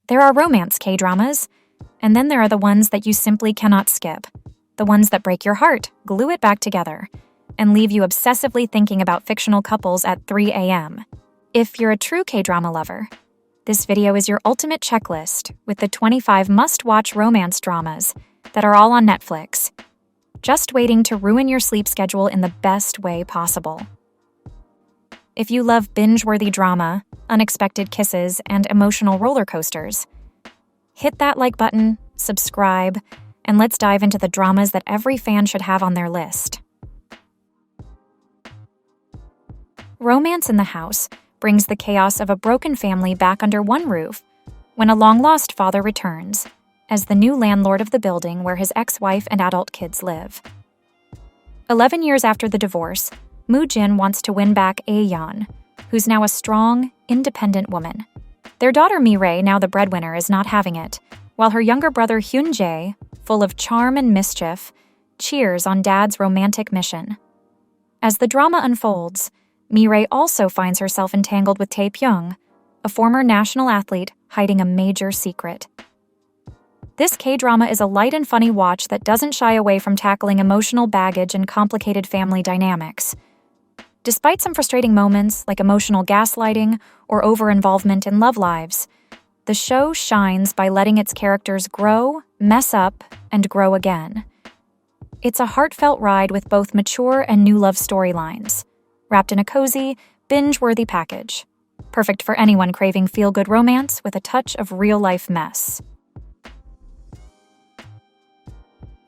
There are romance K-dramas, and then there are the ones that you simply cannot skip. The ones that break your heart, glue it back together, and leave you obsessively thinking about fictional couples at 3 a.m. If you're a true K-drama lover, this video is your ultimate checklist with the 25 must-watch romance dramas that are all on Netflix, just waiting to ruin your sleep schedule in the best way possible. If you love binge-worthy drama, unexpected kisses, and emotional roller coasters, hit that like button, subscribe, and let's dive into the dramas that every fan should have on their list. Romance in the House brings the chaos of a broken family back under one roof when a long-lost father returns as the new landlord of the building where his ex-wife and adult kids live. 11 years after the divorce, Moo-jin wants to win back Aeyeon, who's now a strong, independent woman. Their daughter Mireille, now the breadwinner, is not having it, while her younger brother Hyun-jae, full of charm and mischief, cheers on Dad's romantic mission. As the drama unfolds, Mireille also finds herself entangled with Tae-pyung, a former national athlete hiding a major secret. This K-drama is a light and funny watch that doesn't shy away from tackling emotional baggage and complicated family dynamics. Despite some frustrating moments like emotional gaslighting or over-involvement in love lives, the show shines by letting its characters grow, mess up, and grow again. It's a heartfelt ride with both mature and new love storylines, wrapped in a cozy, binge-worthy package. Perfect for anyone craving feel-good romance with a touch of real-life mess.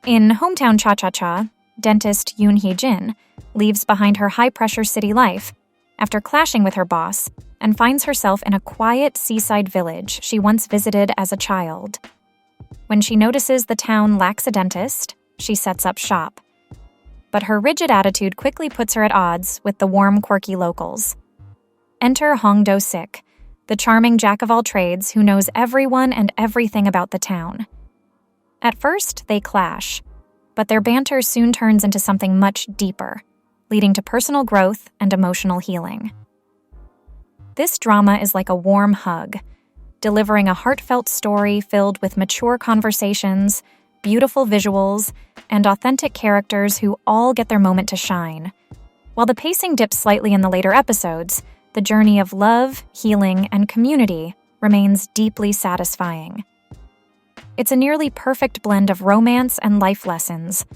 In Hometown Cha-Cha-Cha, dentist Yoon Hee-jin leaves behind her high-pressure city life after clashing with her boss and finds herself in a quiet seaside village she once visited as a child. When she notices the town lacks a dentist, she sets up shop. But her rigid attitude quickly puts her at odds with the warm, quirky locals. Enter Hong Do-sik, the charming jack-of-all-trades who knows everyone and everything about the town. At first, they clash, but their banter soon turns into something much deeper, leading to personal growth and emotional healing. This drama is like a warm hug, delivering a heartfelt story filled with mature conversations, beautiful visuals, and authentic characters who all get their moment to shine. While the pacing dips slightly in the later episodes, the journey of love, healing, and community remains deeply satisfying. It's a nearly perfect blend of romance and life lessons,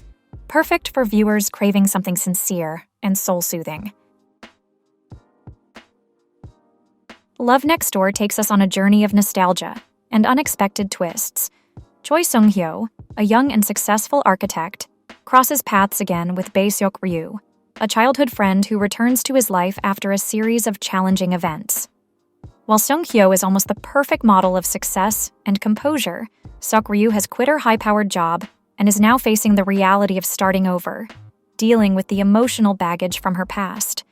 perfect for viewers craving something sincere and soul-soothing. Love Next Door takes us on a journey of nostalgia and unexpected twists. Choi Sung-hyo, a young and successful architect, crosses paths again with Bae Seok-ryu, a childhood friend who returns to his life after a series of challenging events. While Sung-hyo is almost the perfect model of success and composure, Seok-ryu has quit her high-powered job and is now facing the reality of starting over, dealing with the emotional baggage from her past.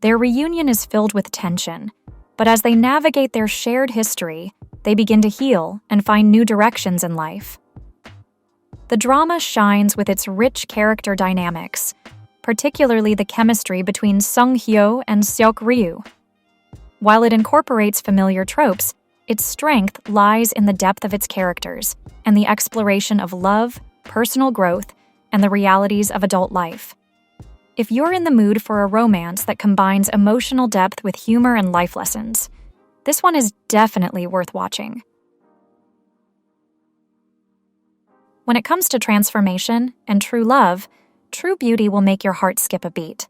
Their reunion is filled with tension, but as they navigate their shared history, they begin to heal and find new directions in life. The drama shines with its rich character dynamics, particularly the chemistry between Sung-hyo and Seok-ryu. While it incorporates familiar tropes, its strength lies in the depth of its characters and the exploration of love, personal growth, and the realities of adult life. If you're in the mood for a romance that combines emotional depth with humor and life lessons, this one is definitely worth watching. When it comes to transformation and true love, true beauty will make your heart skip a beat.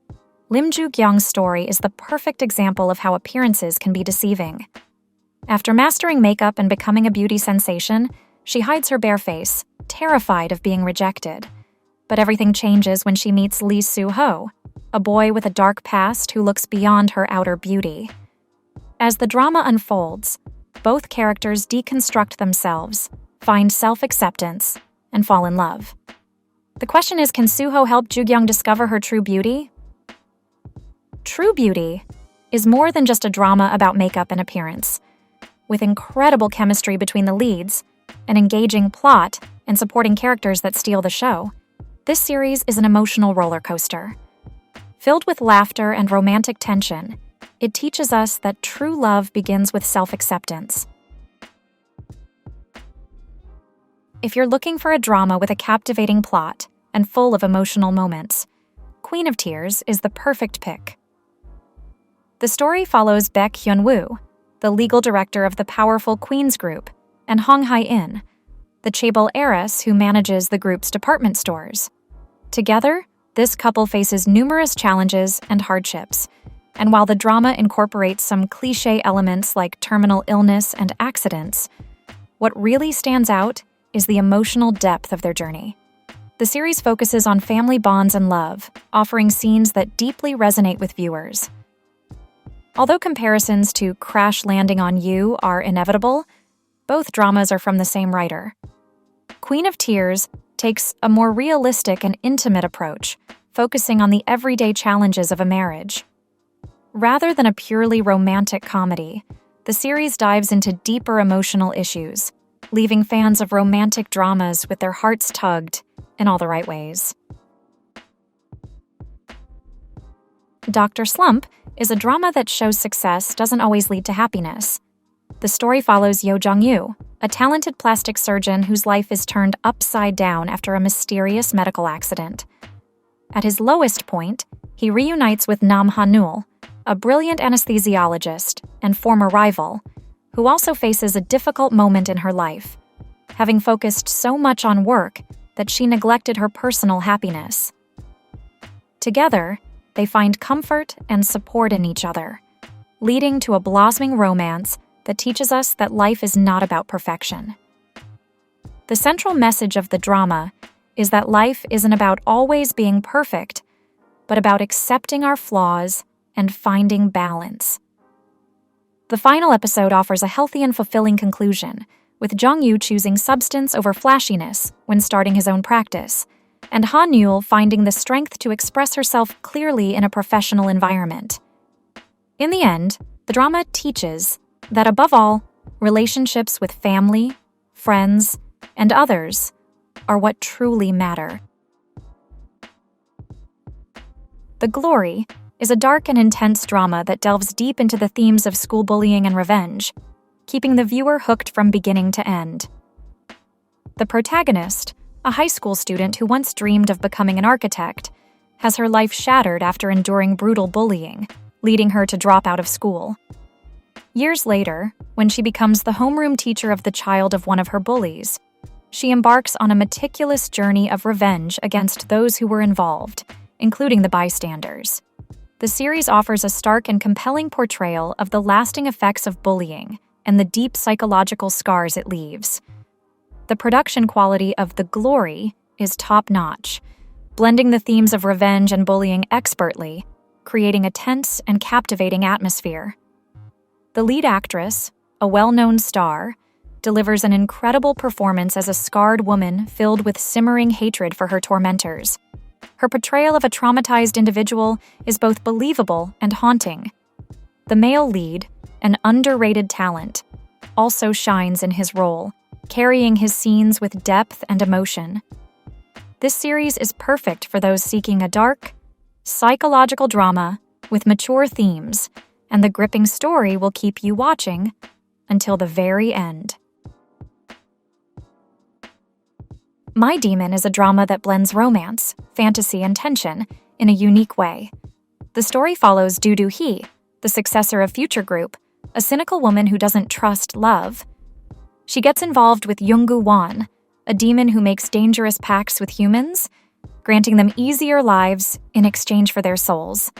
Lim Joo-kyung's story is the perfect example of how appearances can be deceiving. After mastering makeup and becoming a beauty sensation, she hides her bare face, terrified of being rejected. But everything changes when she meets Lee Soo-ho, a boy with a dark past who looks beyond her outer beauty. As the drama unfolds, both characters deconstruct themselves, find self-acceptance, and fall in love. The question is, can Soo-ho help Joo-kyung discover her true beauty? True Beauty is more than just a drama about makeup and appearance. With incredible chemistry between the leads, an engaging plot, and supporting characters that steal the show, this series is an emotional roller coaster. Filled with laughter and romantic tension, it teaches us that true love begins with self-acceptance. If you're looking for a drama with a captivating plot and full of emotional moments, Queen of Tears is the perfect pick. The story follows Baek Hyun-woo, the legal director of the powerful Queen's Group, and Hong Hae-in, the chaebol heiress who manages the group's department stores. Together, this couple faces numerous challenges and hardships, and while the drama incorporates some cliché elements like terminal illness and accidents, what really stands out is the emotional depth of their journey. The series focuses on family bonds and love, offering scenes that deeply resonate with viewers. Although comparisons to Crash Landing on You are inevitable, both dramas are from the same writer. Queen of Tears takes a more realistic and intimate approach, focusing on the everyday challenges of a marriage. Rather than a purely romantic comedy, the series dives into deeper emotional issues, leaving fans of romantic dramas with their hearts tugged in all the right ways. Dr. Slump is a drama that shows success doesn't always lead to happiness. The story follows Yo Jong-yu, a talented plastic surgeon whose life is turned upside down after a mysterious medical accident. At his lowest point, he reunites with Nam Ha-nul, a brilliant anesthesiologist and former rival, who also faces a difficult moment in her life, having focused so much on work that she neglected her personal happiness. Together, they find comfort and support in each other, leading to a blossoming romance that teaches us that life is not about perfection. The central message of the drama is that life isn't about always being perfect, but about accepting our flaws and finding balance. The final episode offers a healthy and fulfilling conclusion, with Jong-yu choosing substance over flashiness when starting his own practice, and Ha-nul finding the strength to express herself clearly in a professional environment. In the end, the drama teaches that above all, relationships with family, friends, and others are what truly matter. The Glory is a dark and intense drama that delves deep into the themes of school bullying and revenge, keeping the viewer hooked from beginning to end. The protagonist, a high school student who once dreamed of becoming an architect, has her life shattered after enduring brutal bullying, leading her to drop out of school. Years later, when she becomes the homeroom teacher of the child of one of her bullies, she embarks on a meticulous journey of revenge against those who were involved, including the bystanders. The series offers a stark and compelling portrayal of the lasting effects of bullying and the deep psychological scars it leaves. The production quality of The Glory is top-notch, blending the themes of revenge and bullying expertly, creating a tense and captivating atmosphere. The lead actress, a well-known star, delivers an incredible performance as a scarred woman filled with simmering hatred for her tormentors. Her portrayal of a traumatized individual is both believable and haunting. The male lead, an underrated talent, also shines in his role, carrying his scenes with depth and emotion. This series is perfect for those seeking a dark, psychological drama with mature themes, and the gripping story will keep you watching until the very end. My Demon is a drama that blends romance, fantasy, and tension in a unique way. The story follows Do-do-hee, the successor of Future Group, a cynical woman who doesn't trust love. She gets involved with Yoongu-won, a demon who makes dangerous pacts with humans, granting them easier lives in exchange for their souls.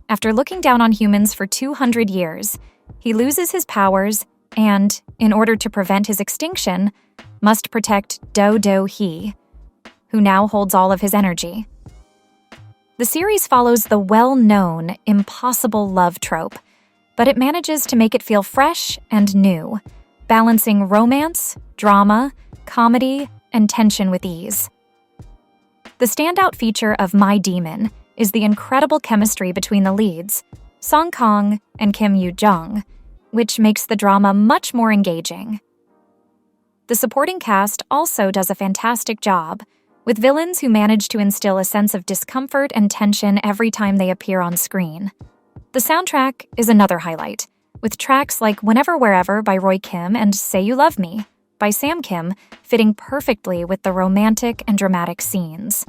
After looking down on humans for 200 years, he loses his powers and, in order to prevent his extinction, must protect Do-do-hee, who now holds all of his energy. The series follows the well-known impossible love trope, but it manages to make it feel fresh and new, balancing romance, drama, comedy, and tension with ease. The standout feature of My Demon is the incredible chemistry between the leads, Song Kang and Kim Yoo-jung, which makes the drama much more engaging. The supporting cast also does a fantastic job, with villains who manage to instill a sense of discomfort and tension every time they appear on screen. The soundtrack is another highlight, with tracks like Whenever Wherever by Roy Kim and Say You Love Me, by Sam Kim, fitting perfectly with the romantic and dramatic scenes.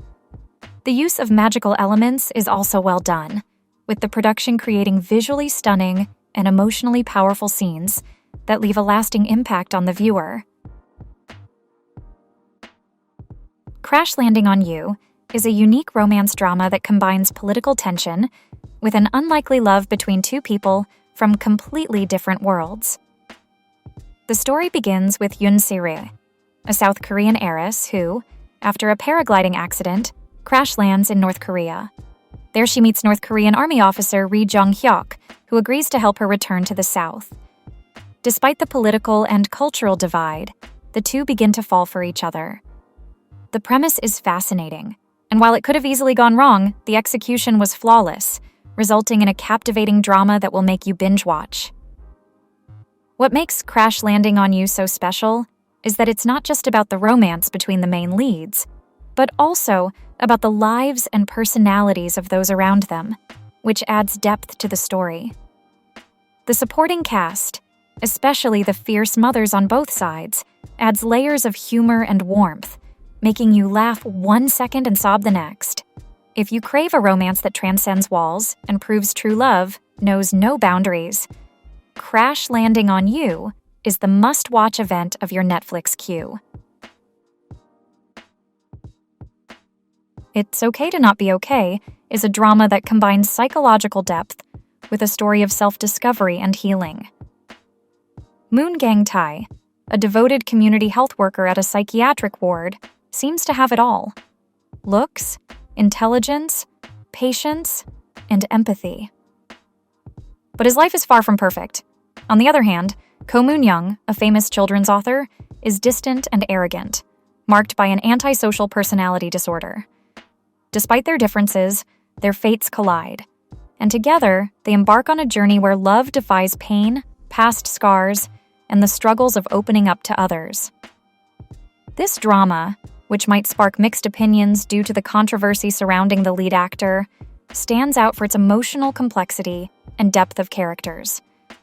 The use of magical elements is also well done, with the production creating visually stunning and emotionally powerful scenes that leave a lasting impact on the viewer. Crash Landing on You is a unique romance drama that combines political tension with an unlikely love between two people from completely different worlds. The story begins with Yoon Se-ri, a South Korean heiress who, after a paragliding accident, crash lands in North Korea. There she meets North Korean Army officer Ri Jong-hyuk, who agrees to help her return to the South. Despite the political and cultural divide, the two begin to fall for each other. The premise is fascinating, and while it could have easily gone wrong, the execution was flawless, resulting in a captivating drama that will make you binge-watch. What makes Crash Landing on You so special is that it's not just about the romance between the main leads, but also about the lives and personalities of those around them, which adds depth to the story. The supporting cast, especially the fierce mothers on both sides, adds layers of humor and warmth, making you laugh 1 second and sob the next. If you crave a romance that transcends walls and proves true love knows no boundaries, Crash Landing on You is the must-watch event of your Netflix queue. It's Okay to Not Be Okay is a drama that combines psychological depth with a story of self-discovery and healing. Moon Gang Tai, a devoted community health worker at a psychiatric ward, seems to have it all: looks, intelligence, patience, and empathy. But his life is far from perfect. On the other hand, Ko Moon-young, a famous children's author, is distant and arrogant, marked by an antisocial personality disorder. Despite their differences, their fates collide, and together they embark on a journey where love defies pain, past scars, and the struggles of opening up to others. This drama, which might spark mixed opinions due to the controversy surrounding the lead actor, stands out for its emotional complexity and depth of characters.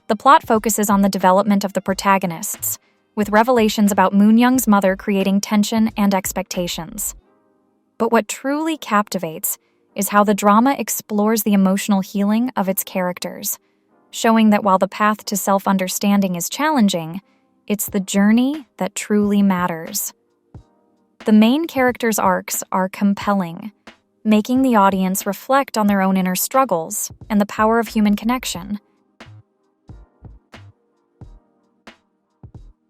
The plot focuses on the development of the protagonists, with revelations about Moon-young's mother creating tension and expectations. But what truly captivates is how the drama explores the emotional healing of its characters, showing that while the path to self-understanding is challenging, it's the journey that truly matters. The main characters' arcs are compelling, making the audience reflect on their own inner struggles and the power of human connection.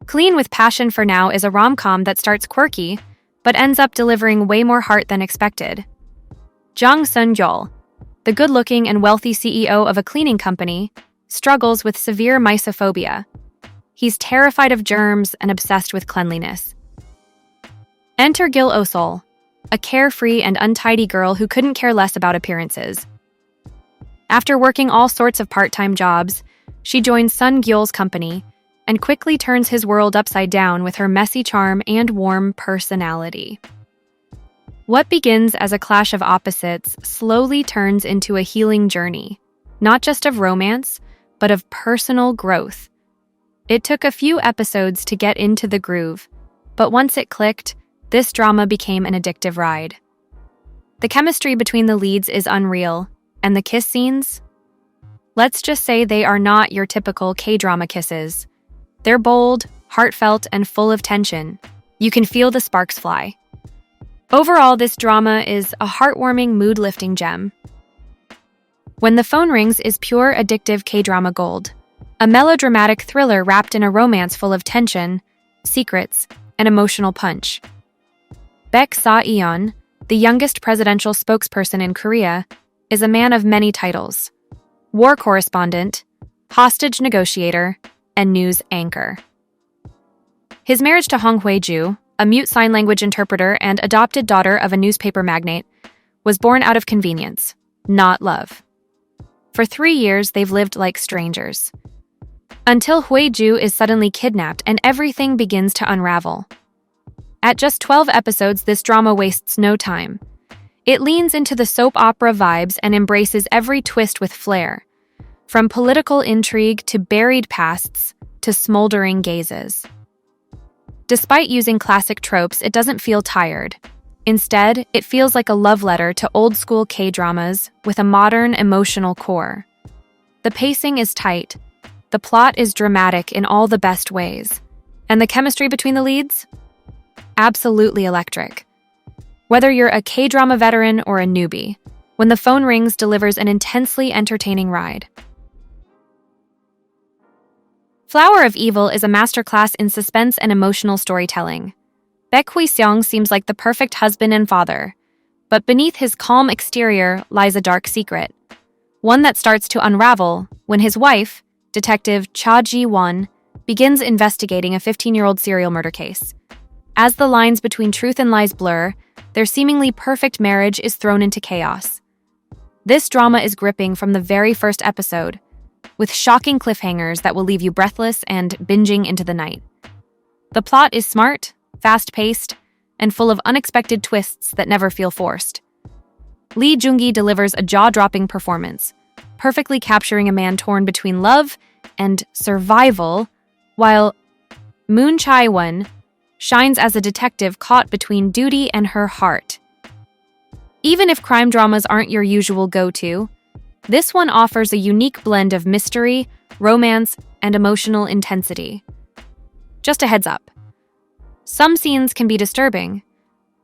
Clean with Passion for Now is a rom-com that starts quirky, but ends up delivering way more heart than expected. Jang Sun-yeol, the good-looking and wealthy CEO of a cleaning company, struggles with severe mysophobia. He's terrified of germs and obsessed with cleanliness. Enter Gil Oh-sol, a carefree and untidy girl who couldn't care less about appearances. After working all sorts of part-time jobs, she joins Sun Gyul's company and quickly turns his world upside down with her messy charm and warm personality. What begins as a clash of opposites slowly turns into a healing journey, not just of romance, but of personal growth. It took a few episodes to get into the groove, but once it clicked, this drama became an addictive ride. The chemistry between the leads is unreal, and the kiss scenes? Let's just say they are not your typical K-drama kisses. They're bold, heartfelt, and full of tension. You can feel the sparks fly. Overall, this drama is a heartwarming, mood-lifting gem. When the Phone Rings is pure addictive K-drama gold, a melodramatic thriller wrapped in a romance full of tension, secrets, and emotional punch. Baek Sa-eon, the youngest presidential spokesperson in Korea, is a man of many titles: war correspondent, hostage negotiator, and news anchor. His marriage to Hong Hwae-ju, a mute sign language interpreter and adopted daughter of a newspaper magnate, was born out of convenience, not love. For 3 years, they've lived like strangers. Until Hwae-ju is suddenly kidnapped and everything begins to unravel. At just 12 episodes, this drama wastes no time. It leans into the soap opera vibes and embraces every twist with flair, from political intrigue to buried pasts to smoldering gazes. Despite using classic tropes, it doesn't feel tired. Instead, it feels like a love letter to old-school K-dramas with a modern, emotional core. The pacing is tight, the plot is dramatic in all the best ways, and the chemistry between the leads? Absolutely electric. Whether you're a K-drama veteran or a newbie, When the Phone Rings delivers an intensely entertaining ride. Flower of Evil is a masterclass in suspense and emotional storytelling. Baek Hui-seong seems like the perfect husband and father, but beneath his calm exterior lies a dark secret, one that starts to unravel when his wife, Detective Cha Ji-won, begins investigating a 15-year-old serial murder case. As the lines between truth and lies blur, their seemingly perfect marriage is thrown into chaos. This drama is gripping from the very first episode, with shocking cliffhangers that will leave you breathless and binging into the night. The plot is smart, fast-paced, and full of unexpected twists that never feel forced. Lee Joong-gi delivers a jaw-dropping performance, perfectly capturing a man torn between love and survival, while Moon Chae-won shines as a detective caught between duty and her heart. Even if crime dramas aren't your usual go-to, this one offers a unique blend of mystery, romance, and emotional intensity. Just a heads up. Some scenes can be disturbing,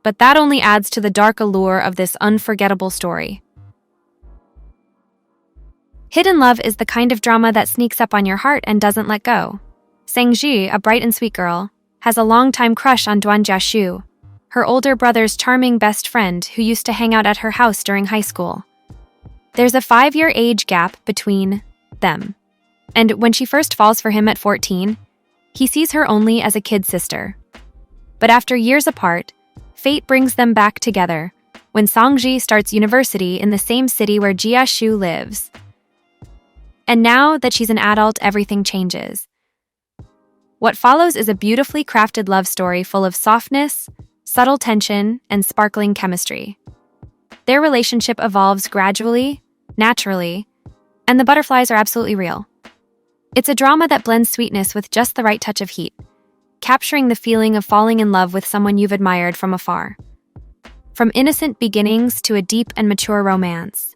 but that only adds to the dark allure of this unforgettable story. Hidden Love is the kind of drama that sneaks up on your heart and doesn't let go. Sang-ji, a bright and sweet girl, has a longtime crush on Dwan Jia-shu, her older brother's charming best friend who used to hang out at her house during high school. There's a 5-year age gap between them, and when she first falls for him at 14, he sees her only as a kid sister. But after years apart, fate brings them back together when Sang-ji starts university in the same city where Jia-shu lives. And now that she's an adult, everything changes. What follows is a beautifully crafted love story full of softness, subtle tension, and sparkling chemistry. Their relationship evolves gradually, naturally, and the butterflies are absolutely real. It's a drama that blends sweetness with just the right touch of heat, capturing the feeling of falling in love with someone you've admired from afar. From innocent beginnings to a deep and mature romance.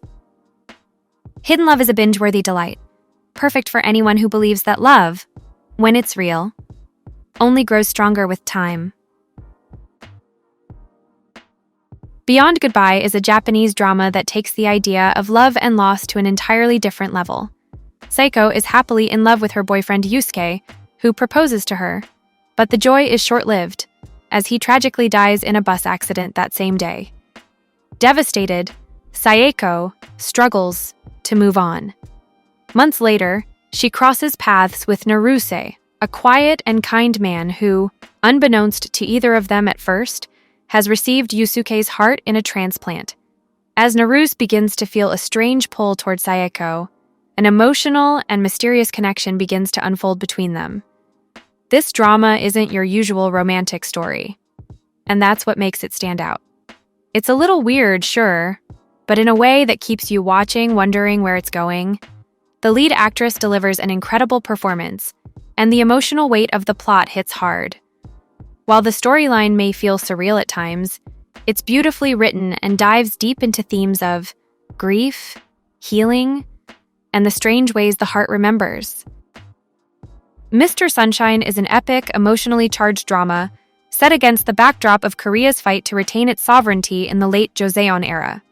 Hidden Love is a binge-worthy delight, perfect for anyone who believes that love, when it's real, only grows stronger with time. Beyond Goodbye is a Japanese drama that takes the idea of love and loss to an entirely different level. Seiko is happily in love with her boyfriend Yusuke, who proposes to her, but the joy is short-lived, as he tragically dies in a bus accident that same day. Devastated, Saeko struggles to move on. Months later, she crosses paths with Naruse, a quiet and kind man who, unbeknownst to either of them at first, has received Yusuke's heart in a transplant. As Naruse begins to feel a strange pull toward Saeko, an emotional and mysterious connection begins to unfold between them. This drama isn't your usual romantic story, and that's what makes it stand out. It's a little weird, sure, but in a way that keeps you watching, wondering where it's going. The lead actress delivers an incredible performance, and the emotional weight of the plot hits hard. While the storyline may feel surreal at times, it's beautifully written and dives deep into themes of grief, healing, and the strange ways the heart remembers. Mr. Sunshine is an epic, emotionally charged drama set against the backdrop of Korea's fight to retain its sovereignty in the late Joseon era.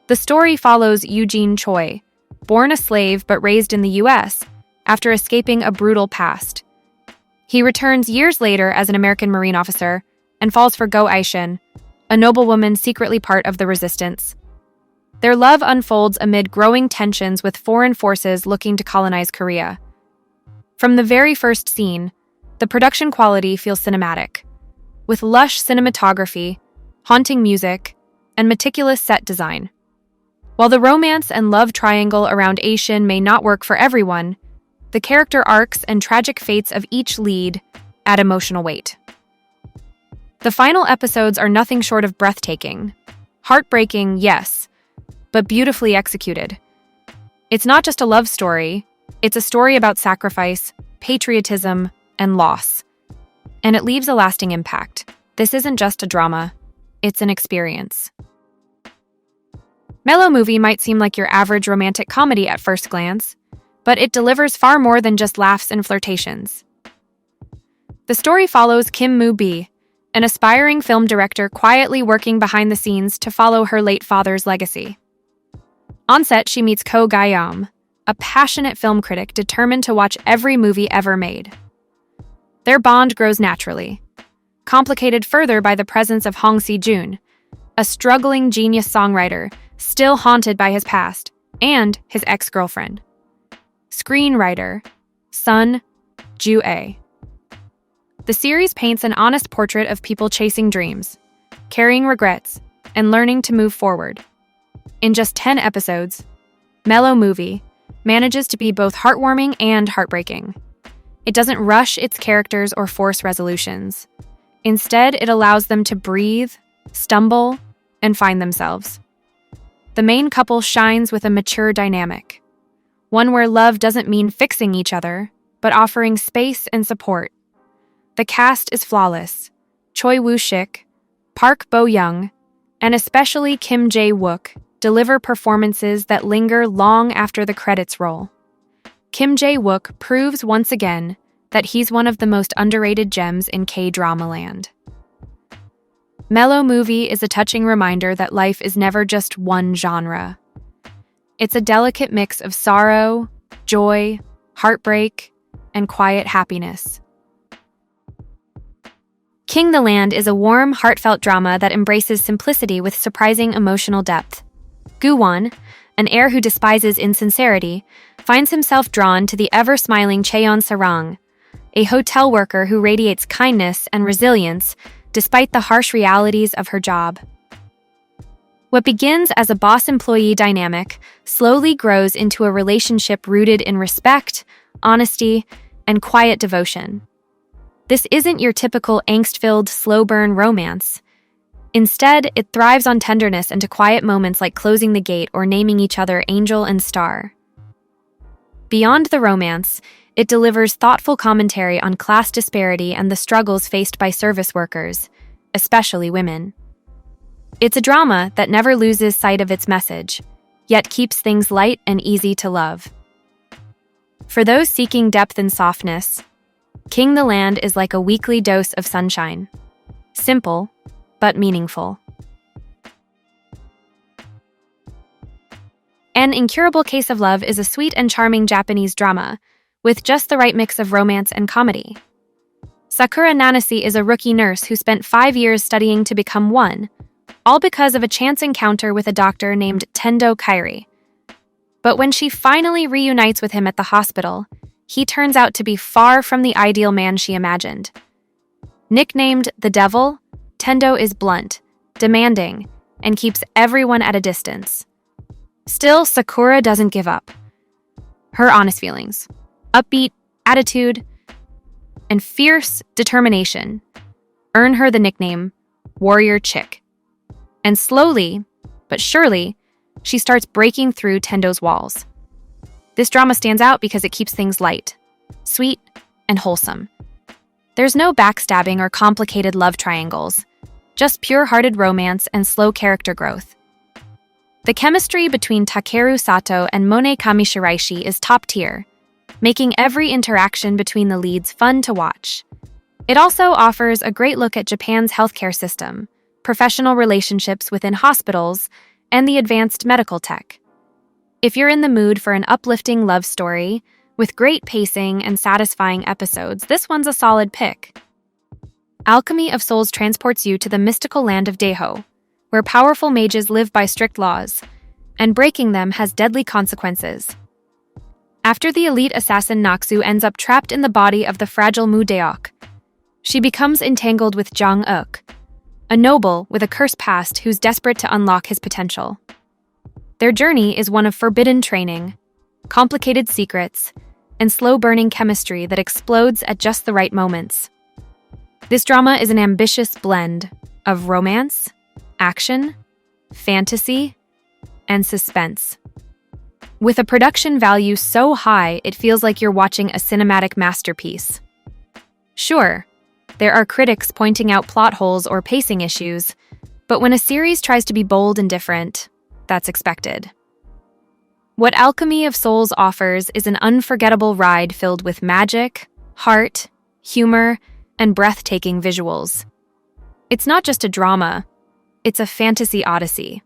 The story follows Eugene Choi, born a slave but raised in the US, after escaping a brutal past. He returns years later as an American Marine officer and falls for Go Aishin, a noblewoman secretly part of the resistance. Their love unfolds amid growing tensions with foreign forces looking to colonize Korea. From the very first scene, the production quality feels cinematic, with lush cinematography, haunting music, and meticulous set design. While the romance and love triangle around Aishin may not work for everyone, the character arcs and tragic fates of each lead add emotional weight. The final episodes are nothing short of breathtaking. Heartbreaking, yes, but beautifully executed. It's not just a love story, it's a story about sacrifice, patriotism, and loss. and it leaves a lasting impact. This isn't just a drama, it's an experience. Melo Movie might seem like your average romantic comedy at first glance, but it delivers far more than just laughs and flirtations. The story follows Kim Moo-bi, an aspiring film director quietly working behind the scenes to follow her late father's legacy. On set, she meets Ko Ga-yeom, a passionate film critic determined to watch every movie ever made. Their bond grows naturally, complicated further by the presence of Hong Si-jun, a struggling genius songwriter still haunted by his past, and his ex-girlfriend. Screenwriter Sun Ju-ae. The series paints an honest portrait of people chasing dreams, carrying regrets, and learning to move forward. In just 10 episodes, Melo Movie manages to be both heartwarming and heartbreaking. It doesn't rush its characters or force resolutions. Instead, it allows them to breathe, stumble, and find themselves. The main couple shines with a mature dynamic, one where love doesn't mean fixing each other, but offering space and support. The cast is flawless. Choi Woo-shik, Park Bo-young, and especially Kim Jae-wook deliver performances that linger long after the credits roll. Kim Jae-wook proves once again that he's one of the most underrated gems in K-drama land. Melo Movie is a touching reminder that life is never just one genre. It's a delicate mix of sorrow, joy, heartbreak, and quiet happiness. King the Land is a warm, heartfelt drama that embraces simplicity with surprising emotional depth. Gu-won, an heir who despises insincerity, finds himself drawn to the ever-smiling Cheon Sarang, a hotel worker who radiates kindness and resilience despite the harsh realities of her job. What begins as a boss-employee dynamic slowly grows into a relationship rooted in respect, honesty, and quiet devotion. This isn't your typical angst-filled, slow-burn romance. Instead, it thrives on tenderness and quiet moments like closing the gate or naming each other Angel and Star. Beyond the romance, it delivers thoughtful commentary on class disparity and the struggles faced by service workers, especially women. It's a drama that never loses sight of its message, yet keeps things light and easy to love. For those seeking depth and softness, King the Land is like a weekly dose of sunshine. Simple, but meaningful. An Incurable Case of Love is a sweet and charming Japanese drama, with just the right mix of romance and comedy. Sakura Nanase is a rookie nurse who spent 5 years studying to become one, all because of a chance encounter with a doctor named Tendo Kairi. But when she finally reunites with him at the hospital, he turns out to be far from the ideal man she imagined. Nicknamed the Devil, Tendo is blunt, demanding, and keeps everyone at a distance. Still, Sakura doesn't give up. Her honest feelings, upbeat attitude, and fierce determination earn her the nickname Warrior Chick. And slowly, but surely, she starts breaking through Tendo's walls. This drama stands out because it keeps things light, sweet, and wholesome. There's no backstabbing or complicated love triangles, just pure-hearted romance and slow character growth. The chemistry between Takeru Sato and Mone Kamishiraishi is top tier, making every interaction between the leads fun to watch. It also offers a great look at Japan's healthcare system, professional relationships within hospitals, and the advanced medical tech. If you're in the mood for an uplifting love story, with great pacing and satisfying episodes, this one's a solid pick. Alchemy of Souls transports you to the mystical land of Daeho, where powerful mages live by strict laws, and breaking them has deadly consequences. After the elite assassin Naksu ends up trapped in the body of the fragile Mu Deok, she becomes entangled with Jang Uk, a noble with a cursed past who's desperate to unlock his potential. Their journey is one of forbidden training, complicated secrets, and slow-burning chemistry that explodes at just the right moments. This drama is an ambitious blend of romance, action, fantasy, and suspense. With a production value so high, it feels like you're watching a cinematic masterpiece. Sure, there are critics pointing out plot holes or pacing issues, but when a series tries to be bold and different, that's expected. What Alchemy of Souls offers is an unforgettable ride filled with magic, heart, humor, and breathtaking visuals. It's not just a drama, it's a fantasy odyssey.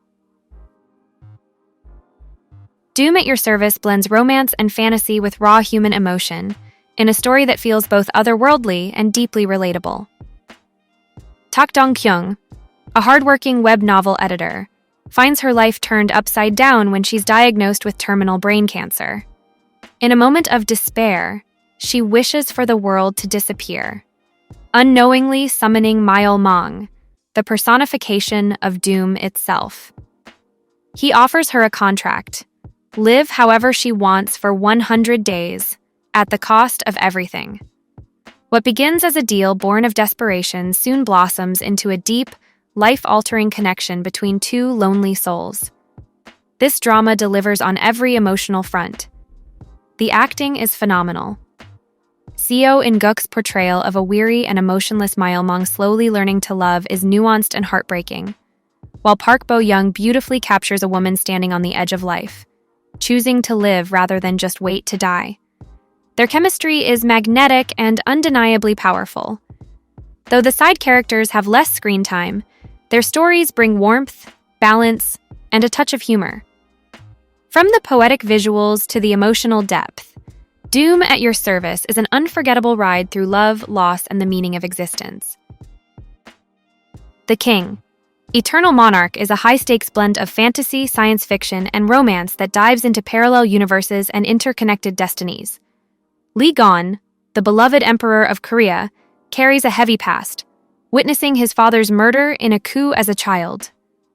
Doom at Your Service blends romance and fantasy with raw human emotion in a story that feels both otherworldly and deeply relatable. Tak Dong-kyung, a hardworking web novel editor, finds her life turned upside down when she's diagnosed with terminal brain cancer. In a moment of despair, she wishes for the world to disappear, unknowingly summoning Myo Mong, the personification of doom itself. He offers her a contract: live however she wants for 100 days, at the cost of everything. What begins as a deal born of desperation soon blossoms into a deep, life-altering connection between two lonely souls. This drama delivers on every emotional front. The acting is phenomenal. Seo In-guk's portrayal of a weary and emotionless Myeolmong slowly learning to love is nuanced and heartbreaking, while Park Bo-young beautifully captures a woman standing on the edge of life, choosing to live rather than just wait to die. Their chemistry is magnetic and undeniably powerful. Though the side characters have less screen time, their stories bring warmth, balance, and a touch of humor. From the poetic visuals to the emotional depth, Doom at Your Service is an unforgettable ride through love, loss, and the meaning of existence. The King. Eternal Monarch is a high-stakes blend of fantasy, science fiction, and romance that dives into parallel universes and interconnected destinies. Lee Gon, the beloved emperor of Korea, carries a heavy past, witnessing his father's murder in a coup as a child.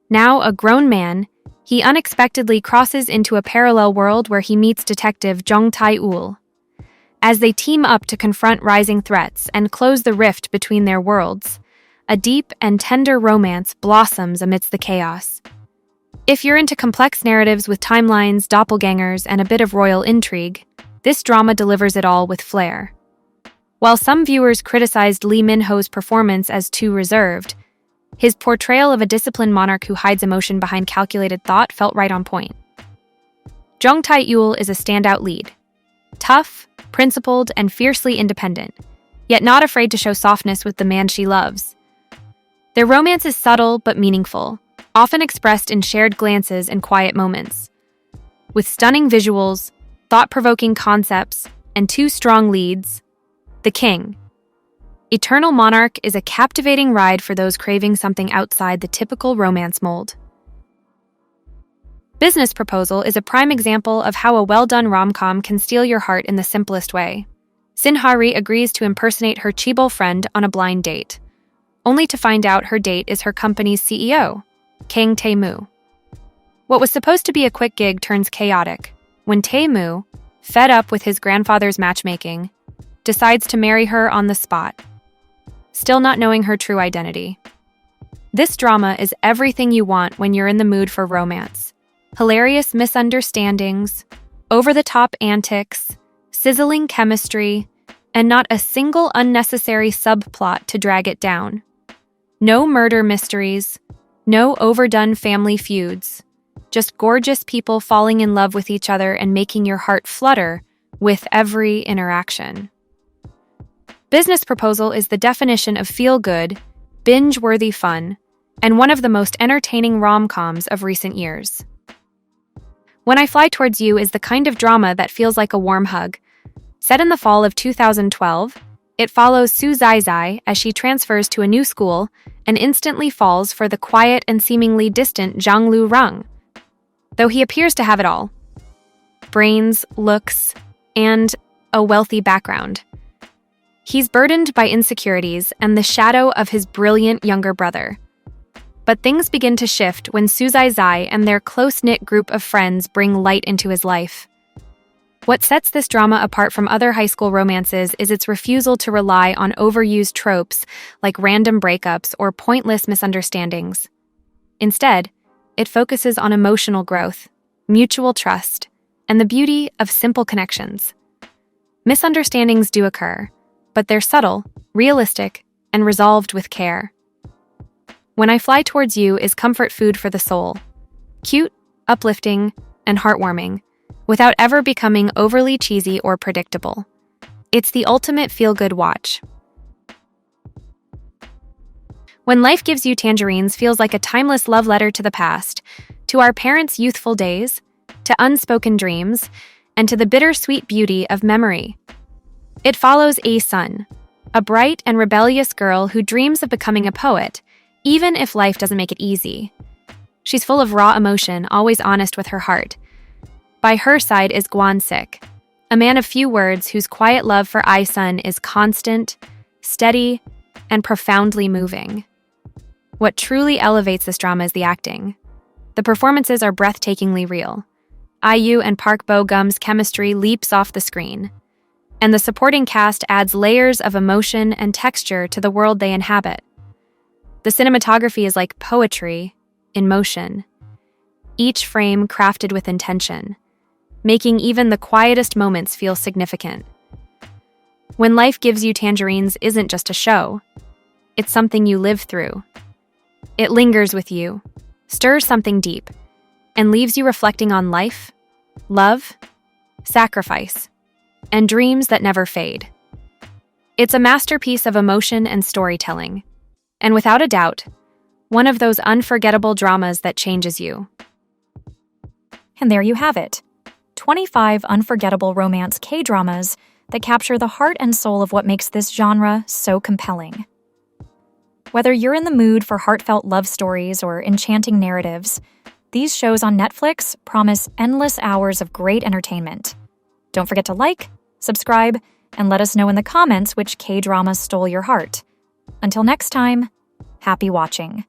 Now a grown man, he unexpectedly crosses into a parallel world where he meets Detective Jung Tae-ul. As they team up to confront rising threats and close the rift between their worlds, a deep and tender romance blossoms amidst the chaos. If you're into complex narratives with timelines, doppelgangers, and a bit of royal intrigue, this drama delivers it all with flair. While some viewers criticized Lee Min-ho's performance as too reserved, his portrayal of a disciplined monarch who hides emotion behind calculated thought felt right on point. Jung Tae-ul is a standout lead. Tough, principled, and fiercely independent, yet not afraid to show softness with the man she loves. Their romance is subtle but meaningful, often expressed in shared glances and quiet moments. With stunning visuals, thought-provoking concepts, and two strong leads, The King. Eternal Monarch is a captivating ride for those craving something outside the typical romance mold. Business Proposal is a prime example of how a well-done rom-com can steal your heart in the simplest way. Sin Ha-ri agrees to impersonate her chaebol friend on a blind date, only to find out her date is her company's CEO, Kang Tae-moo. What was supposed to be a quick gig turns chaotic when Tae-moo, fed up with his grandfather's matchmaking, decides to marry her on the spot, still not knowing her true identity. This drama is everything you want when you're in the mood for romance. Hilarious misunderstandings, over-the-top antics, sizzling chemistry, and not a single unnecessary subplot to drag it down. No murder mysteries, no overdone family feuds, just gorgeous people falling in love with each other and making your heart flutter with every interaction. Business Proposal is the definition of feel-good, binge-worthy fun, and one of the most entertaining rom-coms of recent years. When I Fly Towards You is the kind of drama that feels like a warm hug. Set in the fall of 2012, it follows Su Zai as she transfers to a new school and instantly falls for the quiet and seemingly distant Zhang Lu Rung, though he appears to have it all: brains, looks, and a wealthy background. He's burdened by insecurities and the shadow of his brilliant younger brother. But things begin to shift when Su Zai and their close-knit group of friends bring light into his life. What sets this drama apart from other high school romances is its refusal to rely on overused tropes like random breakups or pointless misunderstandings. Instead, it focuses on emotional growth, mutual trust, and the beauty of simple connections. Misunderstandings do occur, but they're subtle, realistic, and resolved with care. When I Fly Towards You is comfort food for the soul. Cute, uplifting, and heartwarming, without ever becoming overly cheesy or predictable. It's the ultimate feel-good watch. When Life Gives You Tangerines feels like a timeless love letter to the past, to our parents' youthful days, to unspoken dreams, and to the bittersweet beauty of memory. It follows Sun, a bright and rebellious girl who dreams of becoming a poet, even if life doesn't make it easy. She's full of raw emotion, always honest with her heart. By her side is Sik, a man of few words whose quiet love for Sun is constant, steady, and profoundly moving. What truly elevates this drama is the acting. The performances are breathtakingly real. IU and Park Bo-gum's chemistry leaps off the screen, and the supporting cast adds layers of emotion and texture to the world they inhabit. The cinematography is like poetry in motion, each frame crafted with intention, making even the quietest moments feel significant. When Life Gives You Tangerines isn't just a show, it's something you live through. It lingers with you, stirs something deep, and leaves you reflecting on life, love, sacrifice, and dreams that never fade. It's a masterpiece of emotion and storytelling, and without a doubt, one of those unforgettable dramas that changes you. And there you have it. 25 unforgettable romance K-dramas that capture the heart and soul of what makes this genre so compelling. Whether you're in the mood for heartfelt love stories or enchanting narratives, these shows on Netflix promise endless hours of great entertainment. Don't forget to like, subscribe, and let us know in the comments which K-dramas stole your heart. Until next time, happy watching.